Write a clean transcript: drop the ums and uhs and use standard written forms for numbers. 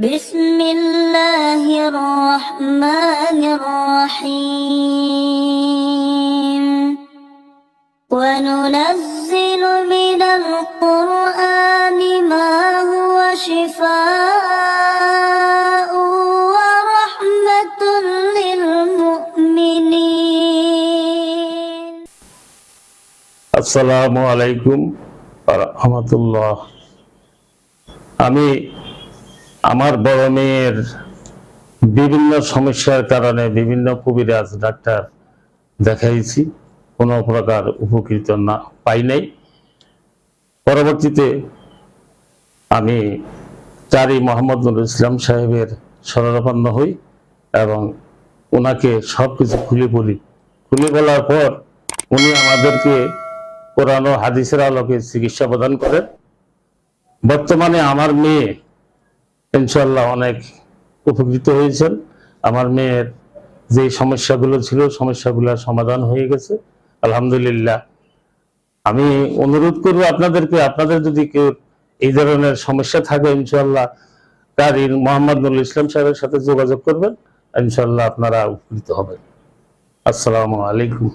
بسم الله الرحمن الرحيم وننزل من القرآن ما هو شفاء ورحمة للمؤمنين আসসালামু আলাইকুম ওয়া রাহমাতুল্লাহ। আমি আমার বড় মেয়ের বিভিন্ন সমস্যার কারণে বিভিন্ন কবিরাজ ডাক্তার দেখাইছি, কোনো প্রকার উপকৃত না পাই নাই। পরবর্তীতে আমি চারি মোহাম্মদ নুরুল ইসলাম সাহেবের শরণাপন্ন হই এবং ওনাকে সবকিছু খুলে বলার পর উনি আমাদেরকে কোরআন ও হাদিসের আলোকে চিকিৎসা প্রদান করেন। বর্তমানে আমার মেয়ে ইনশাআল্লাহ অনেক উপকৃত হয়েছেন। আমার মেয়ের যে সমস্যাগুলো ছিল সমস্যাগুলোর সমাধান হয়ে গেছে আলহামদুলিল্লাহ। আমি অনুরোধ করব আপনাদেরকে, আপনাদের যদি কেউ এই ধরনের সমস্যা থাকে ইনশাআল্লাহ কারি মোহাম্মদ নুরুল ইসলাম সাহেবের সাথে যোগাযোগ করবেন, ইনশাআল্লাহ আপনারা উপকৃত হবেন। আসসালামু আলাইকুম।